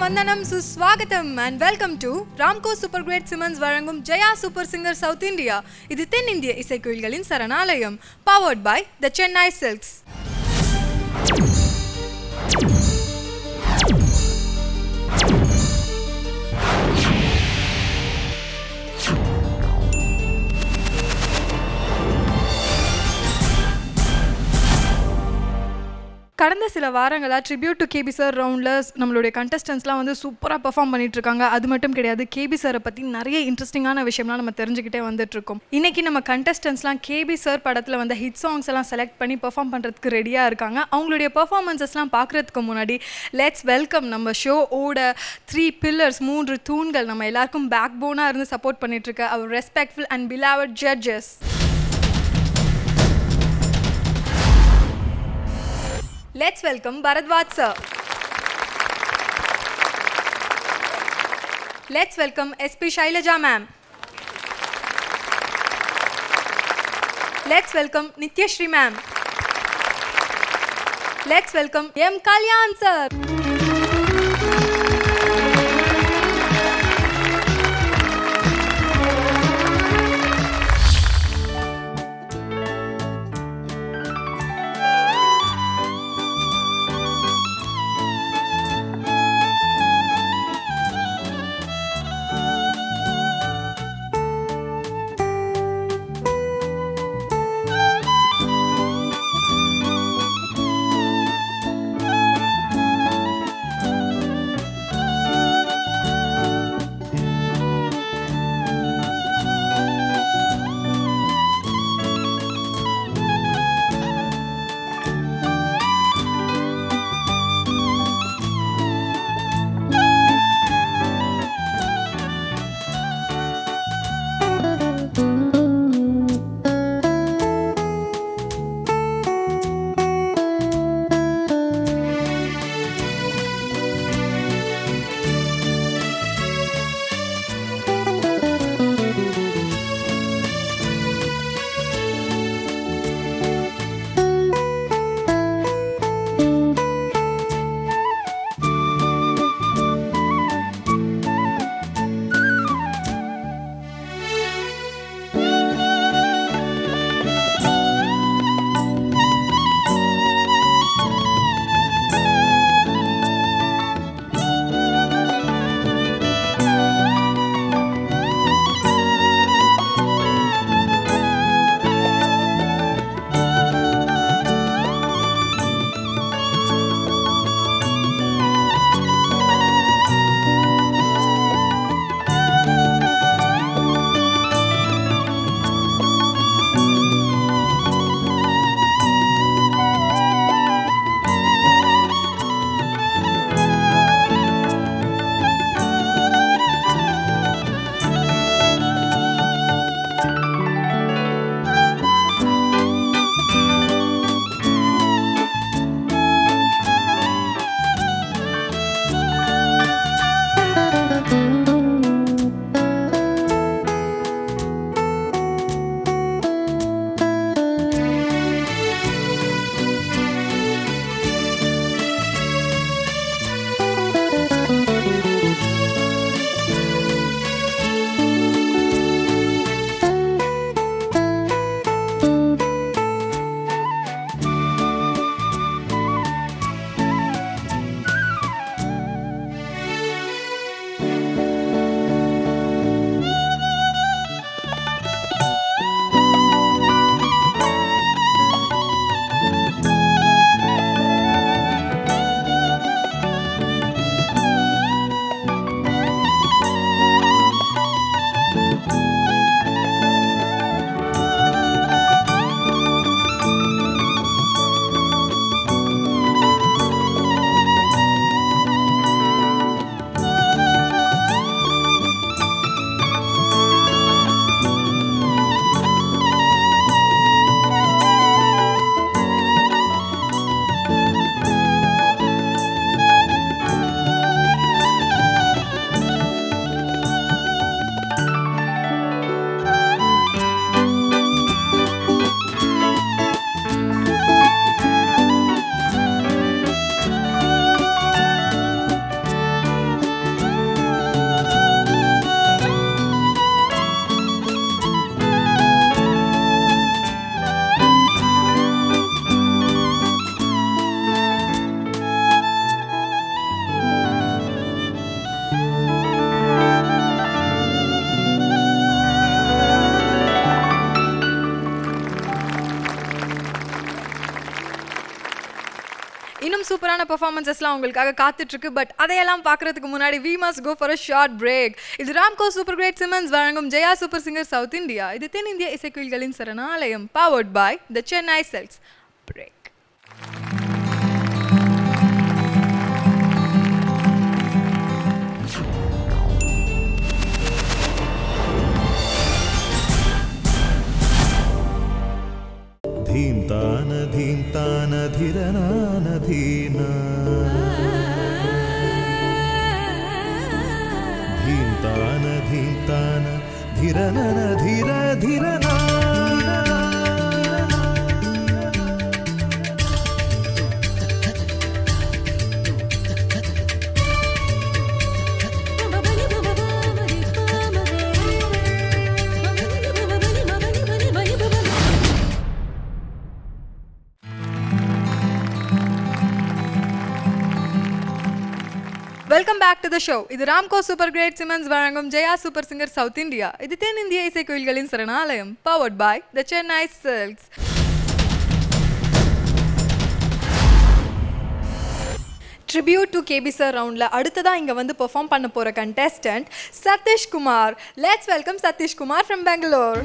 Vandanam Suswagatam and welcome to Ramco Super Great Simmons Varangum Jaya Super Singer South India. இது தென்னிந்திய இசைக்குயில்களின் சரணாலயம். Powered by the Chennai Silks. கடந்த சில வாரங்களாக ட்ரிபியூட் டு கேபி சார் ரவுண்டில் நம்மளுடைய கண்டஸ்டன்ஸ்லாம் வந்து சூப்பராக பெர்ஃபார்ம் பண்ணிகிட்ருக்காங்க. அது மட்டும் கிடையாது, கேபி சாரை பற்றி நிறைய இன்ட்ரெஸ்டிங்கான விஷயம்லாம் நம்ம தெரிஞ்சுக்கிட்டே வந்துட்டுருக்கோம். இன்றைக்கி நம்ம கண்டஸ்டன்ஸ்லாம் கேபி சார் படத்தில் வந்து ஹிட் சாங்ஸ் எல்லாம் செலக்ட் பண்ணி பெர்ஃபார்ம் பண்ணுறதுக்கு ரெடியாக இருக்காங்க. அவங்களுடைய பெர்ஃபார்மன்ஸஸ்லாம் பார்க்குறதுக்கு முன்னாடி லெட்ஸ் வெல்கம் நம்ம ஷோ ஓட 3 pillars 3 தூண்கள் நம்ம எல்லாருக்கும் பேக் போனாக இருந்து சப்போர்ட் பண்ணிகிட்ருக்க அவர் respectful and beloved judges. Let's welcome Bharadwaj sir. Let's welcome SP Shailaja ma'am. Let's welcome Nityashri ma'am. Let's welcome M Kalyan sir. சூப்பரான பெர்ஃபார்மன்ஸஸ்லாம் உங்களுக்காக காத்துட்ருக்கு. பட் அதையெல்லாம் பார்க்குறதுக்கு முன்னாடி we must go for a short break. இது ராம்கோ சூப்பர் கிரேட் சிமன்ஸ் வழங்கும் Jaya super singer south India. இது தென்னிந்திய இசைக்குயில்களின் சரணாலயம், powered by the Chennai silks. Break. धीम्तान धीम्तान धिरनान धीना धीम्तान धीम्तान धिरनन धीर धीरना welcome back to the show. இது ராம்கோ சூப்பர் கிரேட் சிமன்ஸ் வழங்கும் Jaya super singer south India. இது தென்னிந்திய இசைக்குயில்களின் சரணாலயம், powered by the Chennai silks. Tribute to KP sir ரவுண்டில் அடுத்ததாக இங்கே வந்து பெர்ஃபார்ம் பண்ண போகிற contestant Satish Kumar. Let's welcome Satish Kumar from Bengaluru.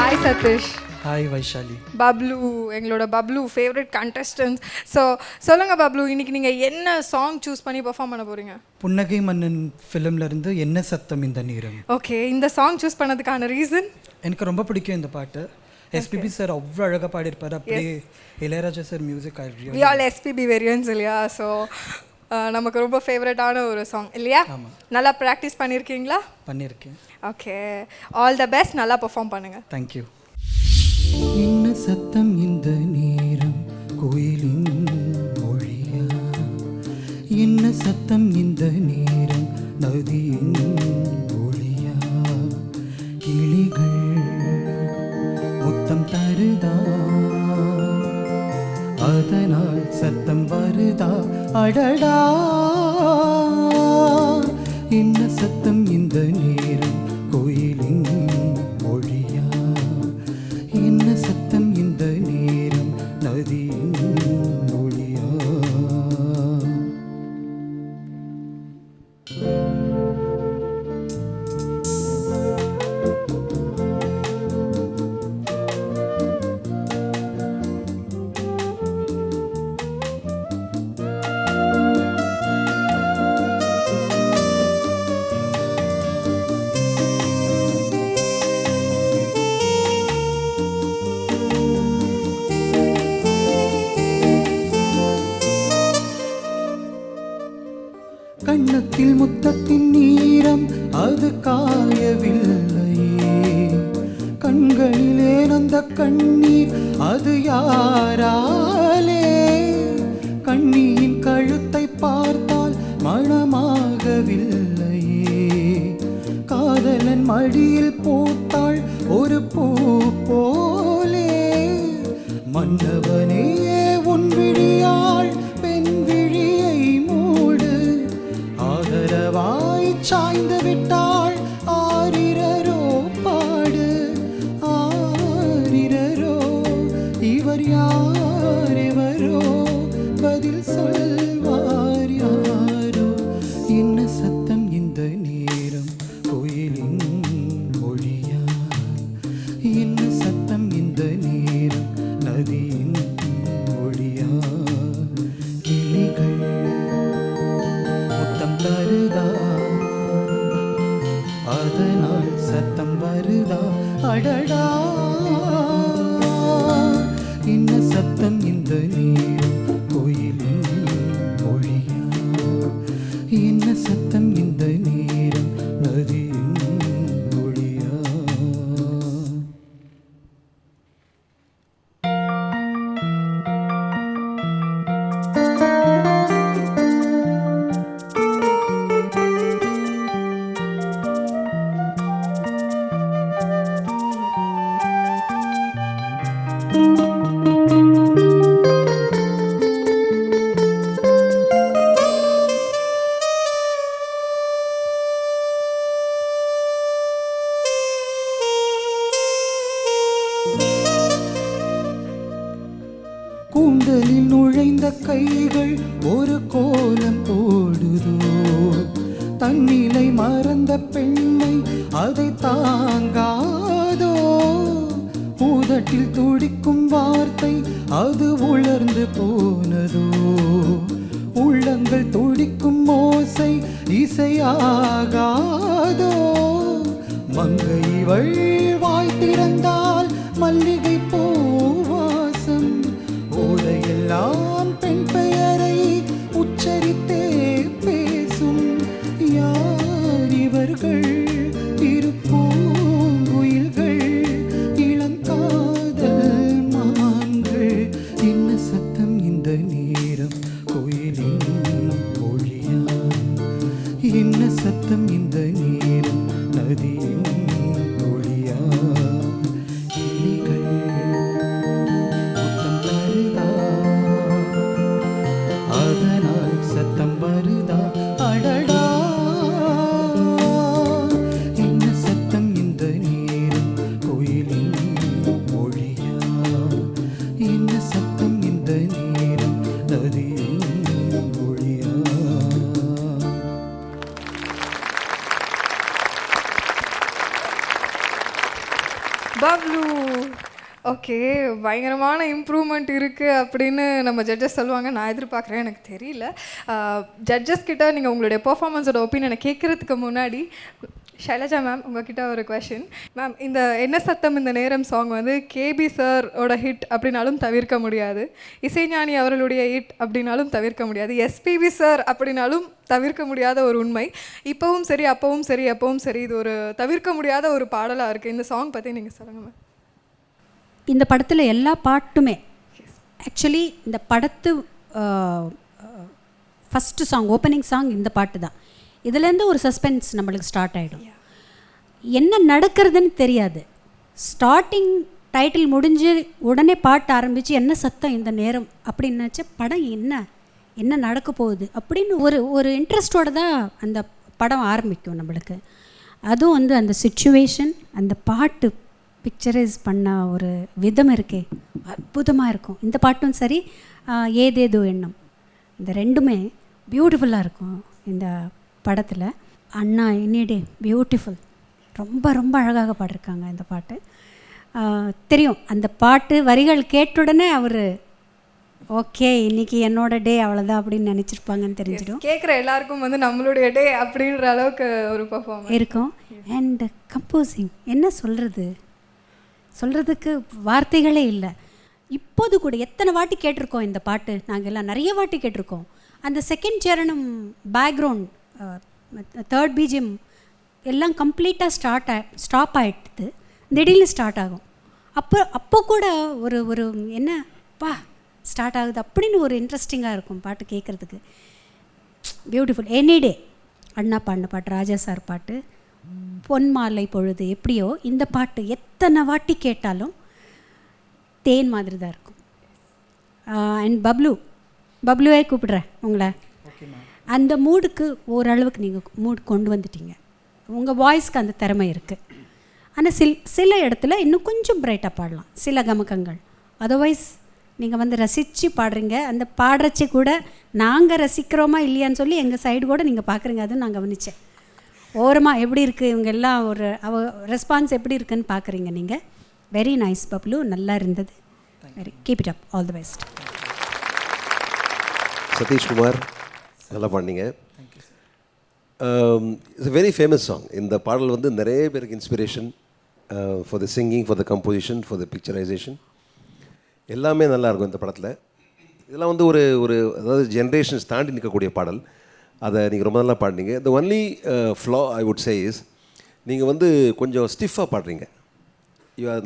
Hi Satish. Hi Vaishali. Bablu, எங்களோட பப்ளு ஃபேவரட் கண்டெஸ்டன்ஸ். ஸோ சொல்லுங்கள் பப்ளு, இன்றைக்கி நீங்கள் என்ன சாங் சூஸ் பண்ணி பெர்ஃபார்ம் பண்ண போகிறீங்க? புன்னகை மன்னன் ஃபிலிம்லேருந்து என்ன சத்தம் இந்த நேரம். ஓகே, இந்த சாங் சூஸ் பண்ணதுக்கான ரீசன்? எனக்கு ரொம்ப பிடிக்கும் இந்த பாட்டு. எஸ்பிபி சார் அவ்வளோ அழகாக பாடியிருப்பார். அப்படியே Ilaiyaraaja sir music we all SPB வெரியன்ஸ் இல்லையா? ஸோ நமக்கு ரொம்ப ஃபேவரட்டான ஒரு சாங் இல்லையா? நல்லா ப்ராக்டிஸ் பண்ணியிருக்கீங்களா? பண்ணியிருக்கேன். Okay, all the best. நல்லா பெர்ஃபார்ம் பண்ணுங்கள். தேங்க்யூ. என்ன சத்தம் இந்த நேரம் கோயிலின் மொழியா? என்ன சத்தம் இந்த நேரம் நதியின் ஒளியா? கிளிகள் முத்தம் தருதா, அதனால் சத்தம் வருதா? அடடா, என்ன சத்தம் இந்த நேரம் கோயிலின் மொழியா? என்ன சத்தம் இந்த நேரம் நதியின் மொழியா? கண்ணத்தில் முத்தத்தின் நீரம் அது காயவில்லையே, கண்களிலே அந்த கண்ணீர் அது யாராலே? கண்ணியின் கழுத்தை பார்த்தால் மணமாகவில்லையே, காதலன் மடியில் போட்டாள் ஒரு பூ போலே. மன்னவனே உன் விழியாள் பெண் விழியை மூடு, ஆதரவாய் சாய்ந்து விட்டாள் ஆரிரரோ பாடு. ஆரிரரோ இவர் யாரெவரோ, பதில் சொல்வார் யாரோ? என்ன சத்தம் இந்த நேரம் கோயிலின் மொழியா? என்ன சத்தம் இந்த நேரம் நதியின் மொழியா? கிளிகள் முத்தம் தருதா, அதனால் சத்தம் வருதா? அடடா, என்ன சத்தம் இந்த நேரம் கோயிலின் மொழியா? என்ன சத்தம் இந்த நேரம் நதியின் மொழியா? தன்னை மறந்த பெண்மை அதை தாங்காதோ, உதட்டில் துடிக்கும் வார்த்தை அது உலர்ந்து போனதோ, உள்ளங்கள் துடிக்கும் ஓசை இசையாகாதோ, மங்கை இவள் வாய் திறந்தால் மல்லிகை பூவாசம், ஓடையெல்லாம் பெண் பெயரை உச்சரித்தே பேசும், யார் இவர்கள் இரு பூங்குயில்கள் இளங்காதல் மான்கள், என்ன சத்தம் இந்த நேரம் கோயிலின் மொழியா, என்ன சத்தம் இந்த நேரம் நதியின் ஒளியா, கிளிகள் முத்தம் தருதா அதனால் சத்தம் வருதா, அடடா என்ன சத்தம் இந்த நேரம் கோயிலின் மொழியா, என்ன சத்தம் இந்த நேரம் நதியின் ஒளியா. பப்ளு ஓகே, பயங்கரமான இம்ப்ரூவ்மெண்ட் இருக்குது அப்படின்னு நம்ம ஜட்ஜஸ் சொல்லுவாங்க. நான் எதிர்பார்க்குறேன், எனக்கு தெரியல. ஜட்ஜஸ் கிட்ட நீங்கள் உங்களுடைய பெர்ஃபார்மன்ஸோட ஒப்பீனியனை கேட்குறதுக்கு முன்னாடி ஷைலஜா மேம் உங்ககிட்ட ஒரு கொஷின். மேம், இந்த என்ன சத்தம் இந்த நேரம் சாங் வந்து கேபி சாரோட ஹிட் அப்படின்னாலும் தவிர்க்க முடியாது, இசைஞானி அவர்களுடைய ஹிட் அப்படின்னாலும் தவிர்க்க முடியாது, எஸ்பிபி சார் அப்படின்னாலும் தவிர்க்க முடியாத ஒரு உண்மை. இப்போவும் சரி, அப்போவும் சரி, எப்பவும் சரி, இது ஒரு தவிர்க்க முடியாத ஒரு பாடலாக இருக்குது. இந்த சாங் பற்றி நீங்கள் சொல்லுங்கள் மேம். இந்த படத்தில் எல்லா பாட்டுமே ஆக்சுவலி இந்த படத்து ஃபஸ்ட்டு சாங், ஓப்பனிங் சாங் இந்த பாட்டு தான். இதுலேருந்து ஒரு சஸ்பென்ஸ் நம்மளுக்கு ஸ்டார்ட் ஆகிடும். என்ன நடக்கிறதுன்னு தெரியாது. ஸ்டார்டிங் டைட்டில் முடிஞ்சு உடனே பாட்டு ஆரம்பித்து என்ன சத்தம் இந்த நேரம் அப்படின்னாச்சா படம் என்ன நடக்க போகுது அப்படின்னு ஒரு இன்ட்ரெஸ்டோடு தான் அந்த படம் ஆரம்பிக்கும் நம்மளுக்கு. அதுவும் வந்து அந்த சிச்சுவேஷன், அந்த பாட்டு பிக்சரைஸ் பண்ண ஒரு விதம் இருக்கே, அற்புதமாக இருக்கும். இந்த பாட்டும் சரி, ஏதேதோ எண்ணம், இந்த ரெண்டுமே பியூட்டிஃபுல்லாக இருக்கும் இந்த படத்தில். அண்ணா எனிடே பியூட்டிஃபுல், ரொம்ப ரொம்ப அழகாக பாடிருக்காங்க இந்த பாட்டு. தெரியும் அந்த பாட்டு வரிகள் கேட்டுடனே அவர் ஓகே இன்னைக்கு என்னோட டே அவ்வளோதான் அப்படின்னு நினச்சிருப்பாங்கன்னு தெரிஞ்சிடும். கேட்குற எல்லாருக்கும் வந்து நம்மளுடைய டே அப்படின்ற அளவுக்கு ஒரு பர்ஃபார்மன்ஸ் இருக்கும். அண்ட் கம்போசிங் என்ன சொல்கிறதுக்கு வார்த்தைகளே இல்லை. இப்போது கூட எத்தனை வாட்டி கேட்டிருக்கோம் இந்த பாட்டு, நாங்கள் எல்லாம் நிறைய வாட்டி கேட்டிருக்கோம். அந்த செகண்ட் சரணம், பேக்ரவுண்ட், தேர்ட் பிஜிஎம் எல்லாம் கம்ப்ளீட்டாக ஸ்டாப் ஆகிடுது, திடீர்னு ஸ்டார்ட் ஆகும். அப்போ கூட ஒரு என்னப்பா ஸ்டார்ட் ஆகுது அப்படின்னு ஒரு இன்ட்ரெஸ்டிங்காக இருக்கும் பாட்டு கேட்குறதுக்கு. பியூட்டிஃபுல். எனிடே அண்ணா பாடின பாட்டு, ராஜா சார் பாட்டு, பொன் மாலை பொழுது, எப்படியோ இந்த பாட்டு எத்தனை வாட்டி கேட்டாலும் தேன் மாதிரி தான் இருக்கும். அண்ட் பப்ளுவே கூப்பிடுறேன் உங்களை. அந்த மூடுக்கு ஓரளவுக்கு நீங்கள் மூடு கொண்டு வந்துட்டீங்க. உங்கள் வாய்ஸ்க்கு அந்த திறமை இருக்குது. ஆனால் சில இடத்துல இன்னும் கொஞ்சம் பிரைட்டாக பாடலாம், சில கமக்கங்கள். அதர்வைஸ் நீங்கள் வந்து ரசித்து பாடுறீங்க. அந்த பாடுறச்சி கூட நாங்கள் ரசிக்கிறோமா இல்லையான்னு சொல்லி எங்கள் சைடு கூட நீங்கள் பார்க்குறீங்க. அதுவும் நான் கவனித்தேன். ஓரமாக எப்படி இருக்குது இவங்க எல்லாம் ஒரு ரெஸ்பான்ஸ் எப்படி இருக்குன்னு பார்க்குறீங்க நீங்கள். வெரி நைஸ் பப்ளு, நல்லா இருந்தது. Very keep it up, all the best. Satishkumar நல்லா பாடினீங்க. It's a very famous song. இந்த பாடல் வந்து நிறைய பேருக்கு inspiration for the singing, for the composition, for the picturisation, எல்லாமே நல்லாயிருக்கும் இந்த படத்தில். இதெல்லாம் வந்து ஒரு அதாவது ஜென்ரேஷன்ஸ் தாண்டி நிற்கக்கூடிய பாடல். அதை நீங்கள் ரொம்ப நல்லா பாடினீங்க. The only flaw I would say is, நீங்கள் வந்து கொஞ்சம் ஸ்டிஃபாக பாடுறீங்க.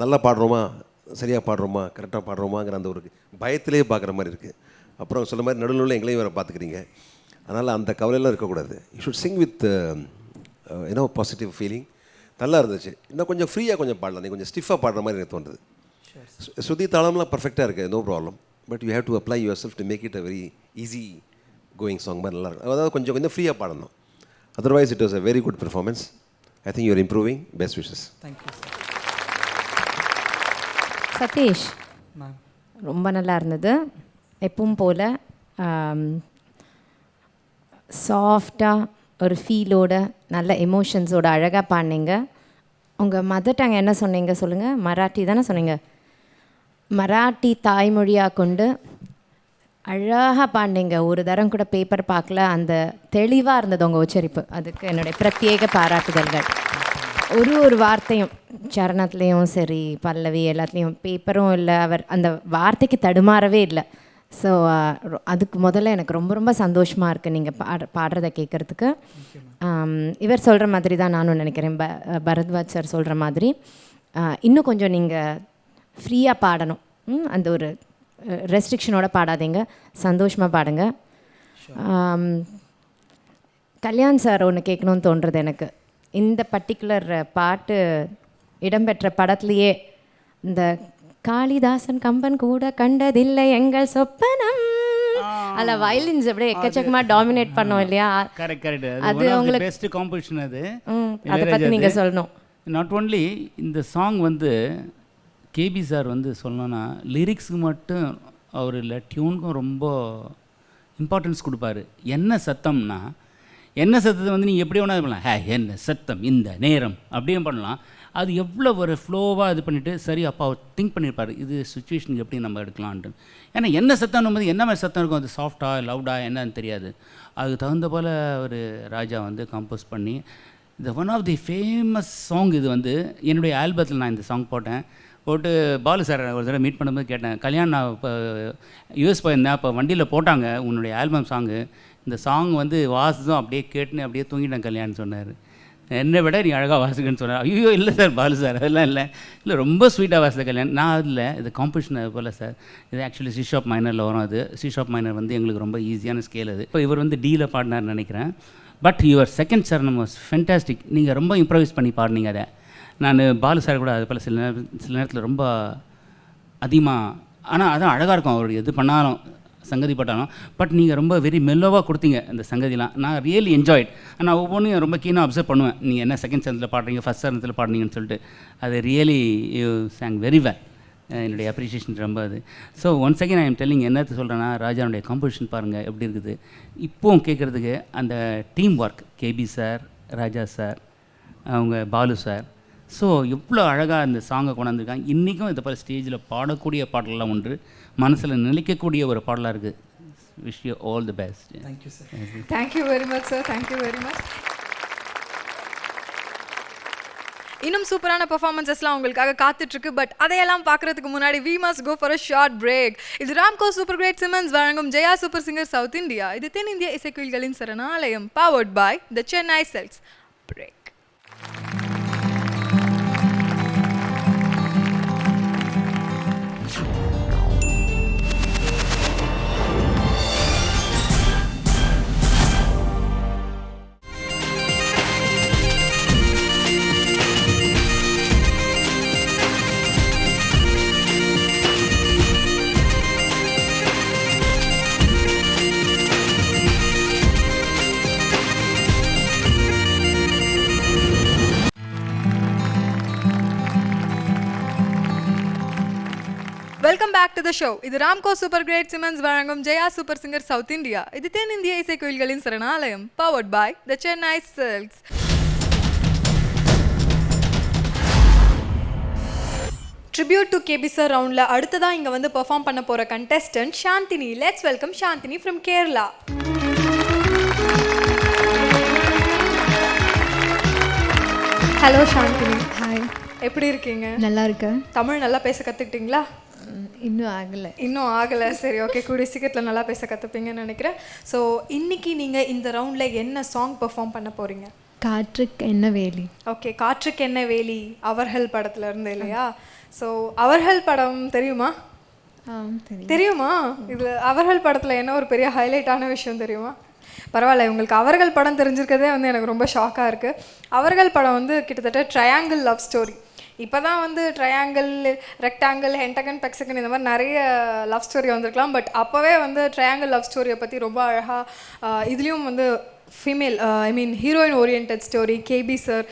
நல்லா பாடுறோமா, சரியாக பாடுறோமா, கரெக்டாக பாடுறோமாங்கிற அந்த ஒரு பயத்திலே பார்க்குற மாதிரி இருக்குது. அப்புறம் சொல்ல மாதிரி நடுவில் எங்களையும் வேறு பார்த்துக்கிறீங்க. அதனால் அந்த கவலையெல்லாம் இருக்கக்கூடாது. You should Singh with positive feeling. நல்லா இருந்துச்சு. இன்னும் கொஞ்சம் ஃப்ரீயாக கொஞ்சம் பாடலாம். நீங்கள் கொஞ்சம் ஸ்டிஃபாக பாடுற மாதிரி எனக்கு தோன்றுது. ஸ்ருதி தாளம்லாம் பர்ஃபெக்டாக இருக்குது, no problem. But you have to apply yourself to make it a very easy going song மாதிரி நல்லா இருக்கும். அதாவது கொஞ்சம் ஃப்ரீயாக பாடணும். Otherwise it was a very good performance. I think you are improving. Best wishes. Thank you Satish, ma'am. ரொம்ப நல்லா இருந்தது. எப்பவும் போல் சாஃப்டாக ஒரு ஃபீலோட நல்ல எமோஷன்ஸோட அழகாக பாடினீங்க. உங்கள் மதர் டங் என்ன சொன்னீங்க சொல்லுங்கள்? மராட்டி தானே சொன்னீங்க? மராட்டி தாய்மொழியாக கொண்டு அழகாக பாடினீங்க. ஒரு தரம் கூட பேப்பர் பார்க்கல. அந்த தெளிவாக இருந்தது உங்கள் உச்சரிப்பு. அதுக்கு என்னுடைய பிரத்யேக பாராட்டுதல்கள். ஒரு வார்த்தையும் சரணத்துலேயும் சரி பல்லவி எல்லாத்துலேயும் பேப்பரும் இல்லை, அவர் அந்த வார்த்தைக்கு தடுமாறவே இல்லை. ஸோ அதுக்கு முதல்ல எனக்கு ரொம்ப ரொம்ப சந்தோஷமாக இருக்குது நீங்கள் பாடுறதை கேட்குறதுக்கு. இவர் சொல்கிற மாதிரி தான் நானும் நினைக்கிறேன், பரத்வாஜ் சார் சொல்கிற மாதிரி இன்னும் கொஞ்சம் நீங்கள் ஃப்ரீயாக பாடணும். அந்த ஒரு ரெஸ்ட்ரிக்ஷனோட பாடாதீங்க, சந்தோஷமாக பாடுங்க. கல்யாண் சார் ஒன்று கேட்கணும்னு தோன்றுறது எனக்கு. இந்த பர்டிகுலர் பாட்டு இடம்பெற்ற படத்துலையே இந்த காளிதாசன் கம்பன் கூட கண்டதில்லை எங்கள் சொப்பனம், அதில் வயலின்ஸ் அப்படியே எக்கச்சக்கமாக டாமினேட் பண்ணோம் இல்லையா? கரெக்ட். அது உங்களுக்கு பெஸ்ட் காம்போசிஷன் அது. அதை பற்றி நீங்கள் சொல்லணும். நாட் ஓன்லி இந்த சாங் வந்து கேபி சார் வந்து சொல்லணும்னா லிரிக்ஸுக்கு மட்டும் அவர் இல்லை, டியூனுக்கும் ரொம்ப இம்பார்ட்டன்ஸ் கொடுப்பாரு. என்ன சத்தம்னா என்ன சத்தத்தை வந்து நீங்கள் எப்படி வேணால் பண்ணலாம். என்ன சத்தம் இந்த நேரம் அப்படியும் பண்ணலாம். அது எவ்வளோ ஒரு ஃப்ளோவாக இது பண்ணிவிட்டு சரி அப்பா அவர் திங்க் பண்ணியிருப்பார் இது சுச்சுவேஷனுக்கு எப்படி நம்ம எடுக்கலான்ட்டு. ஏன்னா என்ன சத்தம் போது என்ன மாதிரி சத்தம் இருக்கும், அது சாஃப்டாக லவுடாக என்னன்னு தெரியாது. அதுக்கு தகுந்த போல் ஒரு ராஜா வந்து கம்போஸ் பண்ணி இந்த one of the famous song. இது வந்து என்னுடைய ஆல்பத்தில் நான் இந்த சாங் போட்டு பாலு சார் ஒரு தடவை மீட் பண்ணும்போது கேட்டேன், கல்யாணம் நான் இப்போ யூஎஸ் போயிருந்தேன், அப்போ வண்டியில் போட்டாங்க உன்னுடைய ஆல்பம் சாங்கு, இந்த சாங் வந்து வாசிதும் அப்படியே கேட்டுன்னு அப்படியே தூங்கிட்டேன் கல்யாணம் சொன்னார். என்னை விட நீ அழகாக வாசிக்கன்னு சொன்னார். ஐயோ இல்லை சார் பாலு சார் அதெல்லாம் இல்லை ரொம்ப ஸ்வீட்டாக வாசித்த கல்யாணம். நான் அதில் இது காம்படிஷன் அது போல் சார். இது ஆக்சுவலி சி ஷாப் மைனரில் வரும். அது சி ஷாப் மைனர் வந்து எங்களுக்கு ரொம்ப ஈஸியான ஸ்கேல். அது இப்போ இவர் வந்து டீயில் பாடினார்னு நினைக்கிறேன். பட் யுவர் செகண்ட் சரணம் வாஸ் ஃபென்டாஸ்டிக். நீங்கள் ரொம்ப இம்ப்ரவைஸ் பண்ணி பாடினீங்க. அதை நான் பாலு சார் கூட அது போல் சில நேரத்தில் ரொம்ப அதிகமாக, ஆனால் அதான் அழகாக இருக்கும் அவர் எது பண்ணாலும் சங்கதி பட்டாலும். பட் நீங்கள் ரொம்ப வெரி மெல்லோவாக கொடுத்தீங்க அந்த சங்கதிலாம். நான் ரியலி என்ஜாய்ட். நான் ஒவ்வொன்றையும் ரொம்ப கீனாக அப்சர்வ் பண்ணுவேன். நீங்கள் என்ன செகண்ட் சரணத்தில் பாடுறீங்க ஃபஸ்ட் சரணத்தில் பாடுறீங்கன்னு சொல்லிட்டு அது really you sang very well. என்னுடைய அப்ரிஷியேஷன் ரொம்ப அது. So once again I am telling, என்னத்து சொல்கிறேன்னா ராஜாவுடைய காம்போசிஷன் பாருங்கள் எப்படி இருக்குது. இப்போவும் கேட்குறதுக்கு அந்த team work KB sir, Raja sir, அவங்க பாலு சார், ஸோ எவ்வளோ அழகாக அந்த சாங்கை கொண்டாந்துருக்காங்க. இன்றைக்கும் இதை போல் ஸ்டேஜில் பாடக்கூடிய பாடலாம் ஒன்று, மனசில் நிலைக்கக்கூடிய ஒரு பாடலாக இருக்குது. Wish you all the best. Thank you sir. Thank you very much sir, thank you very much. இன்னும் சூப்பரான பெர்ஃபார்மன்ஸஸ்லாம் உங்களுக்காக காத்துட்ருக்கு. பட் அதையெல்லாம் பார்க்குறதுக்கு முன்னாடி we must go for a short break. இது ராம்கோ சூப்பர் கிரேட் சிமன்ஸ் வழங்கும் Jaya super singer south India. இது தென்னிந்திய இசைக்குயில்களின் சரணாலயம், powered by the Chennai silks. Break. Welcome back to the show. இது ராம்கோ சூப்பர் கிரேட் சிமன்ஸ் வழங்கும் Jaya super singer south India. இது தென்னிந்திய இசைக்குயில்களின் சரணாலயம், powered by the Chennai silks. Tribute to KP sir ரவுண்டில் அடுத்ததான் இங்கே வந்து பெர்ஃபார்ம் பண்ண போகிற contestant Chandini. Let's welcome Chandini from Kerala. Hello Chandini. Hi, எப்படி இருக்கீங்க? நல்லா இருக்கேன். தமிழ் நல்லா பேச கற்றுக்கிட்டீங்களா? இன்னும் ஆகலை. சரி, ஓகே, கூடிய சீக்கிரத்தில் நல்லா பேச கற்றுப்பீங்கன்னு நினைக்கிறேன். ஸோ இன்னைக்கு நீங்கள் இந்த ரவுண்டில் என்ன சாங் பெர்ஃபார்ம் பண்ண போகிறீங்க? காற்றுக்கு என்ன வேலி. ஓகே, காற்றுக்கு என்ன வேலி அவர்கள் படத்துல இருந்து இல்லையா? ஸோ அவர்கள் படம் தெரியுமா? தெரியுமா? இது அவர்கள் படத்தில் என்ன ஒரு பெரிய ஹைலைட்டான விஷயம் தெரியுமா? பரவாயில்ல, உங்களுக்கு அவர்கள் படம் தெரிஞ்சிருக்கதே வந்து எனக்கு ரொம்ப ஷாக்காக இருக்குது. அவர்கள் படம் வந்து கிட்டத்தட்ட ட்ரையாங்கிள் லவ் ஸ்டோரி. இப்போ தான் வந்து ட்ரையாங்கிள், ரெக்டாங்கிள், ஹென்டகன், பெக்ஸகன் இந்த மாதிரி நிறைய லவ் ஸ்டோரி வந்திருக்கலாம். பட் அப்போவே வந்து ட்ரையாங்கிள் லவ் ஸ்டோரியை பற்றி ரொம்ப அழகாக இதுலேயும் வந்து female heroine orient story K B sir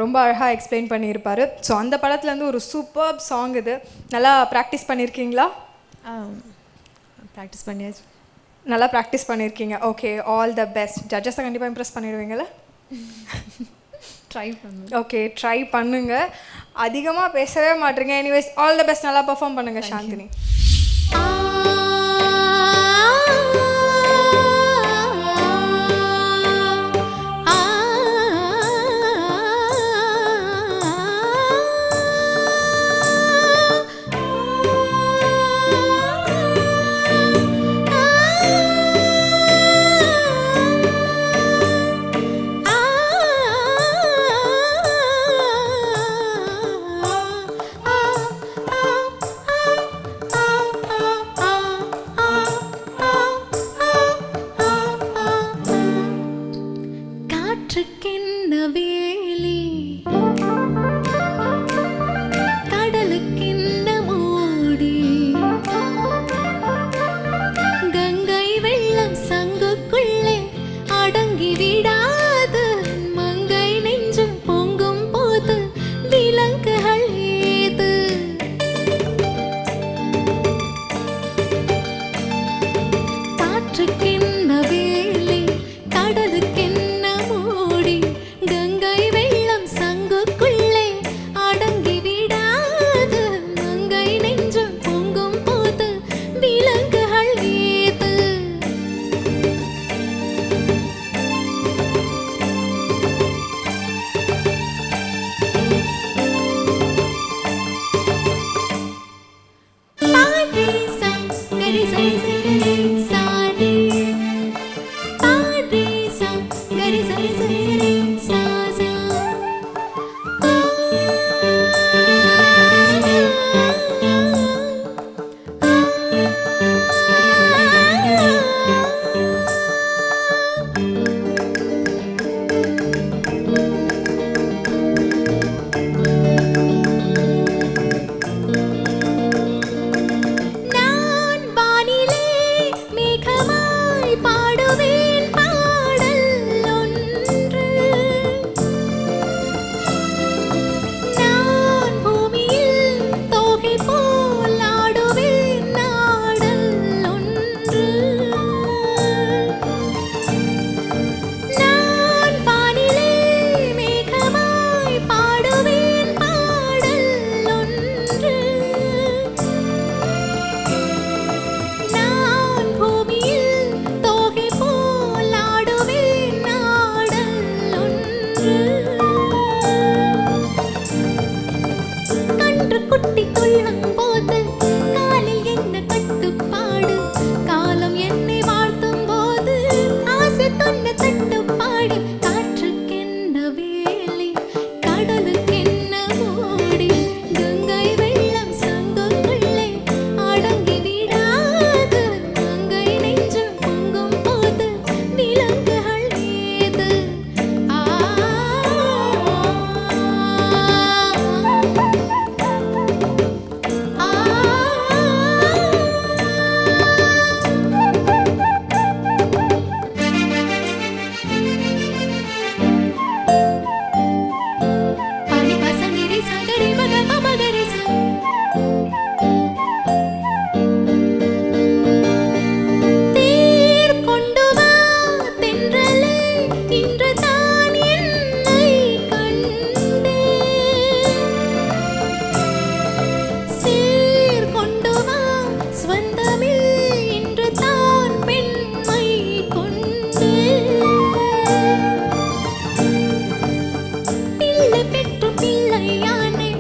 ரொம்ப அழகாக எக்ஸ்பிளைன் பண்ணியிருப்பார். ஸோ அந்த படத்துலேருந்து ஒரு சூப்பர் சாங் இது. நல்லா ப்ராக்டிஸ் பண்ணியிருக்கீங்களா? ப்ராக்டிஸ் பண்ணியாச்சு. நல்லா ப்ராக்டிஸ் பண்ணியிருக்கீங்க. Okay, all the best. ஜட்ஜஸை கண்டிப்பாக இம்ப்ரெஸ் பண்ணிடுவீங்களா? ட்ரை பண்ணுங்க. ஓகே, ட்ரை பண்ணுங்க. அதிகமாக பேசவே மாட்டீங்க. Anyways, all the best. நல்லா பெர்ஃபார்ம் பண்ணுங்க சாந்தினி. காற்றுக்கென்ன வேலி, கடலுக்கென்ன மூடி, கங்கை வெள்ளம் சங்குக்குள்ளே அடங்கி விடாது, மங்கை நெஞ்சம் பொங்கும் போது விலங்குகள் ஏது. காற்றுக்கென்ன வேலி, கடலுக்கென்ன மூடி, கங்கை வெள்ளம் சங்குக்குள்ளே அடங்கி விடாது, மங்கை நெஞ்சம் பொங்கும் போது விலங்குகள் ஏது. பாடி சங்கரி சரி சரி சாடி, பாடி சங்கரி சரி சரி சாசா. நான் வானிலே மேகமாய் பாடுவேன் பாடல் ஒன்று, நான் பூமியில் தோகை போல் ஆடுவேன் நாடல் ஒன்று. நான் வானிலே மேகமாய் பாடுவேன் பாடல் ஒன்று, நான் பூமியில் தோகை போல் ஆடுவேன் நாடல் ஒன்று. கன்று குட்டி துள்ளும் போது காலில் என்ன கட்டுப்பாடு, காலம் என்னை வாழ்த்தும் போது ஆசை தொன்ன தட்டுப்பாடு. காற்றுக்கென்ன வேலி, கடலுக்கென்ன மூடி, கங்கை வெள்ளம் சங்குக்குள்ளே அடங்கி விடாது, மங்கை நெஞ்சம் பொங்கும் போது விலங்குகள் ஏது. ஆ பனி பசங்கிரி சகரி மக மகரி ச. தேர் கொண்டு வா தென்றலே, இன்று தான் என்னை கண்டே. சீர் கொண்டு வா ஸ்வந்தமே, இன்று தான் பெண்மை கொண்டே. பிள்ளை பெற்று பிள்ளையானே,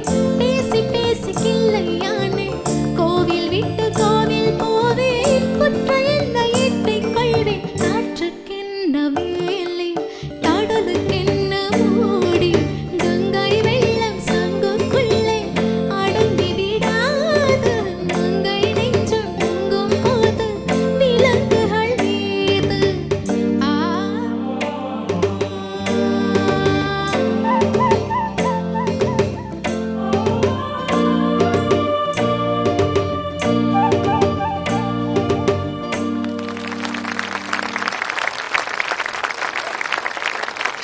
பேசி பேசி கிள்ளையானே, கோவில் விட்டு கோவில் போவேன், குற்ற என்ன ஏற்றிக் கொள்வேன். காற்றுக்கென்ன வேலி, கடலுக்கென்ன மூடி, கங்கை வெள்ளம் சங்குக்குள்ளே அடங்கி விடாது, மங்கை நெஞ்சம் பொங்கும் போது விலங்குகள் ஏது. ஆ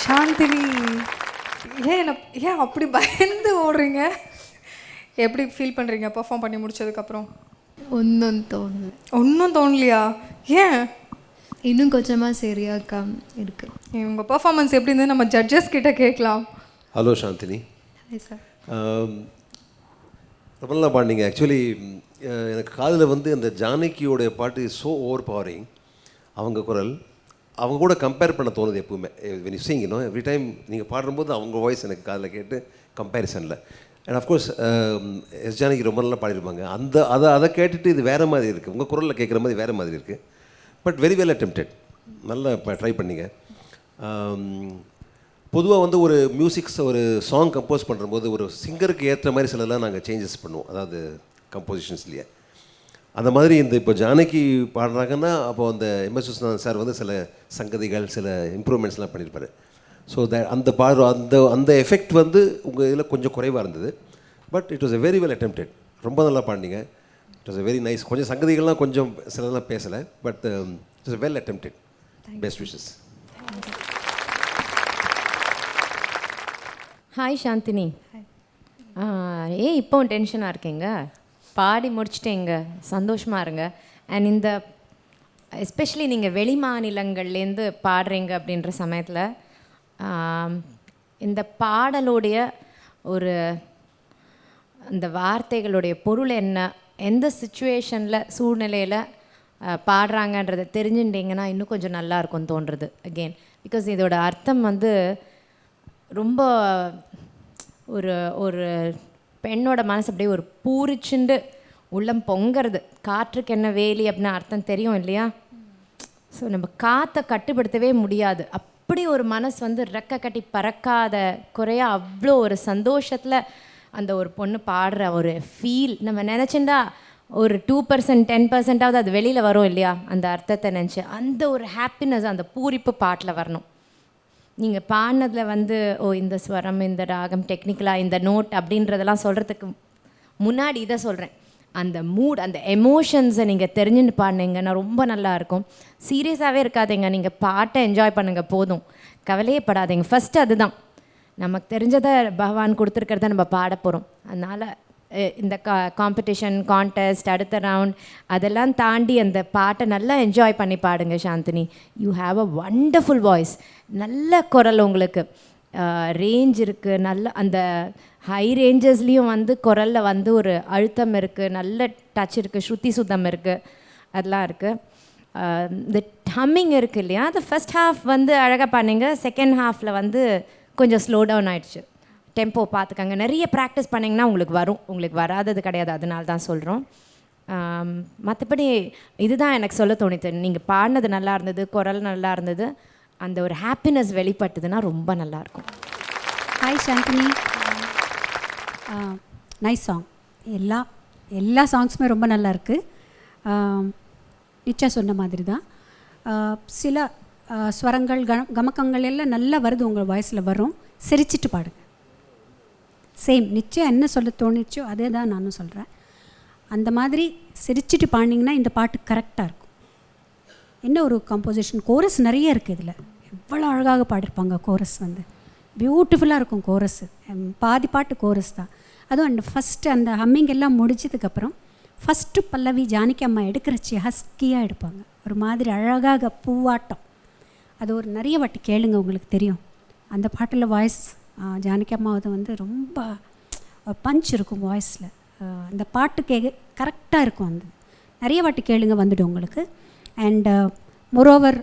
சாந்தினி, ஏன் அப்படி பயந்து ஓடுறீங்க? எப்படி ஃபீல் பண்ணுறீங்க பெர்ஃபார்ம் பண்ணி முடிச்சதுக்கப்புறம்? ஒன்றும் தோணல. ஒன்றும் தோணலையா? ஏன்? இன்னும் கொஞ்சமாக சரியாக இருக்குது. உங்கள் பர்ஃபார்மன்ஸ் எப்படி இருந்து நம்ம ஜட்ஜஸ் கிட்ட கேட்கலாம். ஹலோ சாந்தினி. Hi sir. ரொம்ப நல்லா பாடினீங்க. ஆக்சுவலி எனக்கு காதில் வந்து அந்த ஜானகியோடைய பாட்டு ஸோ ஓவர் பவரிங். அவங்க குரல் அவங்க கூட கம்பேர் பண்ண தோணுது எப்பவுமே. When you sing you know every time நீங்கள் பாடும்போது அவங்க வாய்ஸ் எனக்கு காதில் கேட்டு கம்பேரிசனில். அண்ட் அஃப்கோர்ஸ் எஸ் ஜானகி ரொம்ப நல்லா பாடியிருப்பாங்க. அதை கேட்டுட்டு இது வேறு மாதிரி இருக்குது. உங்கள் குரலில் கேட்குற மாதிரி வேறு மாதிரி இருக்குது. But very well attempted. நல்லா ட்ரை பண்ணிங்க. பொதுவாக வந்து ஒரு மியூசிக்ஸ் ஒரு சாங் கம்போஸ் பண்ணுறம்போது ஒரு சிங்கருக்கு ஏற்ற மாதிரி சிலதெல்லாம் நாங்கள் சேஞ்சஸ் பண்ணுவோம், அதாவது கம்போசிஷன்ஸ்லேயே. அந்த மாதிரி இந்த இப்போ ஜானகி பாடுறாங்கன்னா அப்போ அந்த எம்எஸ் விஸ்வநாதன் சார் வந்து சில சங்கதிகள் சில இம்ப்ரூவ்மெண்ட்ஸ்லாம் பண்ணியிருப்பார். ஸோ அந்த எஃபெக்ட் வந்து உங்கள் இதில் கொஞ்சம் குறைவாக இருந்தது. But it was a very well attempted. ரொம்ப நல்லா பாடினீங்க. It was a very nice. கொஞ்சம் சங்கதிகள்லாம் கொஞ்சம் சிலதெல்லாம் பேசலை. But it was well attempted. Best wishes. Hi Chandini. ஏன் இப்போ டென்ஷனாக இருக்கீங்க? பாடி முடிச்சிட்டேங்க, சந்தோஷமாக இருங்க. அண்ட் இந்த எஸ்பெஷலி நீங்கள் வெளி மாநிலங்கள்லேருந்து பாடுறீங்க அப்படின்ற சமயத்தில் இந்த பாடலுடைய ஒரு அந்த வார்த்தைகளுடைய பொருள் என்ன, எந்த சுச்சுவேஷனில் சூழ்நிலையில் பாடுறாங்கன்றதை தெரிஞ்சுட்டிங்கன்னா இன்னும் கொஞ்சம் நல்லா இருக்கும்னு தோன்றுறது அகெயின். பிகாஸ் இதோட அர்த்தம் வந்து ரொம்ப ஒரு ஒரு பெண்ணோட மனசு அப்படியே ஒரு பூரிச்சுண்டு உள்ளம் பொங்கிறது. காற்றுக்கு என்ன வேலி அப்படின்னு அர்த்தம் தெரியும் இல்லையா? ஸோ நம்ம காற்றை கட்டுப்படுத்தவே முடியாது. அப்படி ஒரு மனசு வந்து ரெக்க கட்டி பறக்காத குறையா அவ்வளோ ஒரு சந்தோஷத்தில் அந்த ஒரு பொண்ணு பாடுற ஒரு ஃபீல் நம்ம நினச்சிண்டா ஒரு 2% 10%ஆவது அது வெளியில் வரும் இல்லையா? அந்த அர்த்தத்தை நினச்சி அந்த ஒரு ஹாப்பினஸ் அந்த பூரிப்பு பாட்டில் வரணும். நீங்கள் பாடினதில் வந்து இந்த ஸ்வரம் இந்த ராகம் டெக்னிக்கலாக இந்த நோட் அப்படின்றதெல்லாம் சொல்கிறதுக்கு முன்னாடி இதை சொல்கிறேன். அந்த மூட் அந்த எமோஷன்ஸை நீங்கள் தெரிஞ்சுன்னு பாடினீங்கன்னா ரொம்ப நல்லாயிருக்கும். சீரியஸாகவே இருக்காதீங்க, நீங்கள் பாட்டை என்ஜாய் பண்ணுங்கள் போதும், கவலையே படாதீங்க. ஃபஸ்ட்டு அதுதான் நமக்கு தெரிஞ்சதை பகவான் கொடுத்துருக்கிறத நம்ம பாட போகிறோம். அதனால் இந்த காம்படிஷன் கான்டெஸ்ட் அடுத்த ரவுண்ட் அதெல்லாம் தாண்டி அந்த பாட்டை நல்லா என்ஜாய் பண்ணி பாடுங்க சாந்தினி. You have a wonderful voice. நல்ல குரல் உங்களுக்கு, ரேஞ்ச் இருக்குது. நல்ல அந்த ஹை ரேஞ்சஸ்லேயும் வந்து குரலில் வந்து ஒரு அழுத்தம் இருக்குது, நல்ல டச் இருக்குது, ஸ்ருதி சுத்தம் இருக்குது, அதெல்லாம் இருக்குது. இந்த ஹம்மிங் இருக்குது இல்லையா? அது ஃபஸ்ட் ஹாஃப் வந்து அழகாக பண்ணீங்க. செகண்ட் ஹாஃபில் வந்து கொஞ்சம் ஸ்லோ டவுன் ஆகிடுச்சு. டெம்போ பார்த்துக்கங்க. நிறைய ப்ராக்டிஸ் பண்ணிங்கன்னா உங்களுக்கு வரும், உங்களுக்கு வராதது கிடையாது. அதனால தான் சொல்கிறோம். மற்றபடி இதுதான் எனக்கு சொல்ல தோணித்து. நீங்கள் பாடினது நல்லா இருந்தது, குரல் நல்லா இருந்தது, அந்த ஒரு ஹாப்பினஸ் வெளிப்பட்டதுன்னா ரொம்ப நல்லாயிருக்கும். ஹாய் சாந்தினி. Nice song. எல்லா சாங்ஸுமே ரொம்ப நல்லா இருக்குது. நிச்சா சொன்ன மாதிரி தான் சில ஸ்வரங்கள் கமக்கங்கள் எல்லாம் நல்லா வருது, உங்கள் வாய்ஸில் வரும். சிரிச்சிட்டு பாடுங்க. சேம் நிச்சயம் என்ன சொல்ல தோணிச்சோ அதே தான் நானும் சொல்கிறேன். அந்த மாதிரி சிரிச்சிட்டு பாடினீங்கன்னா இந்த பாட்டு கரெக்டாக இருக்கும். என்ன ஒரு கம்போசிஷன், கோரஸ் நிறைய இருக்குது இதில். எவ்வளோ அழகாக பாடிருப்பாங்க. கோரஸ் வந்து பியூட்டிஃபுல்லாக இருக்கும். கோரஸ் பாதி பாட்டு கோரஸ் தான். அதுவும் அந்த ஃபஸ்ட்டு அந்த ஹம்மிங் எல்லாம் முடிச்சதுக்கப்புறம் ஃபஸ்ட்டு பல்லவி ஜானகி அம்மா எடுக்கிறச்சி ஹஸ்கியாக எடுப்பாங்க, ஒரு மாதிரி அழகாக பூவாட்டம். அது ஒரு நிறைய வாட்டி கேளுங்க, உங்களுக்கு தெரியும். அந்த பாட்டில் வாய்ஸ் ஜானகி அம்மாவது வந்து ரொம்ப பஞ்ச் இருக்கும் வாய்ஸில். அந்த பாட்டு கரெக்டாக இருக்கும். அந்த நிறைய வாட்டி கேளுங்க, வந்துடும் உங்களுக்கு. அண்ட் மோரோவர்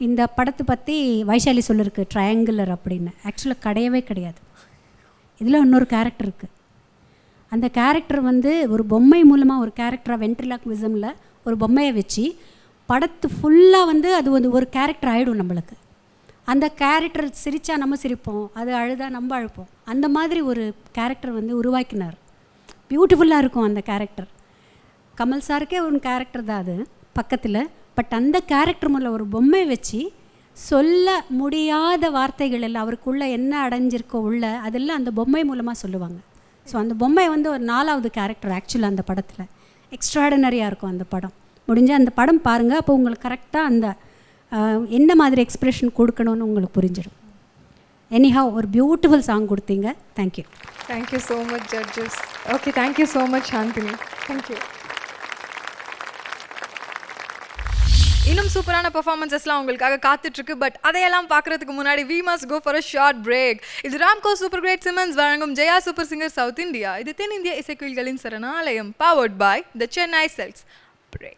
இந்த படத்தை பற்றி வைஷாலி சொல்லியிருக்கு ட்ரையாங்குலர் அப்படின்னு. ஆக்சுவலாக கிடையவே கிடையாது. இதில் இன்னொரு கேரக்டர் இருக்குது. அந்த கேரக்டர் வந்து ஒரு பொம்மை மூலமாக ஒரு கேரக்டராக வென்ட்ரிலாக்விசமில் ஒரு பொம்மையை வச்சு படத்து ஃபுல்லாக வந்து அது வந்து ஒரு கேரக்டர் ஆகிடும் நம்மளுக்கு. அந்த கேரக்டர் சிரித்தா நம்ம சிரிப்போம், அது அழுதா நம்ம அழுப்போம். அந்த மாதிரி ஒரு கேரக்டர் வந்து உருவாக்கினார். பியூட்டிஃபுல்லாக இருக்கும் அந்த கேரக்டர். கமல் சாருக்கே ஒரு கேரக்டர் தான் அது பக்கத்தில். பட் அந்த கேரக்டர் மூலம் ஒரு பொம்மை வச்சு சொல்ல முடியாத வார்த்தைகள் எல்லாம் அவருக்குள்ளே என்ன அடைஞ்சிருக்கோ உள்ள அதெல்லாம் அந்த பொம்மை மூலமாக சொல்லுவாங்க. ஸோ அந்த பொம்மை வந்து ஒரு 4வது கேரக்டர் ஆக்சுவலாக அந்த படத்தில். எக்ஸ்ட்ராடனரியாக இருக்கும் அந்த படம். முடிஞ்சால் அந்த படம் பாருங்கள், அப்போ உங்களுக்கு கரெக்டாக அந்த என்ன மாதிரி எக்ஸ்ப்ரெஷன் கொடுக்கணும்னு உங்களுக்கு புரிஞ்சிடும். எனிஹவ் ஒரு பியூட்டிஃபுல் சாங் கொடுத்தீங்க. Thank you. Thank you so much judges. Okay, thank you so much Chandini. Thank you. இன்னும் சூப்பரான பெர்ஃபார்மன்ஸஸ்லாம் உங்களுக்காக காத்துட்டு இருக்கு. பட் அதையெல்லாம் பார்க்கறதுக்கு முன்னாடி we must go for a short break. இது ராம்கோ சூப்பர் கிரேட் சிமன்ஸ் வழங்கும் Jaya super singer south India. இது தென்னிந்திய இசைக்குயில்களின் சரணாலயம் powered by the Chennai Silks. Break.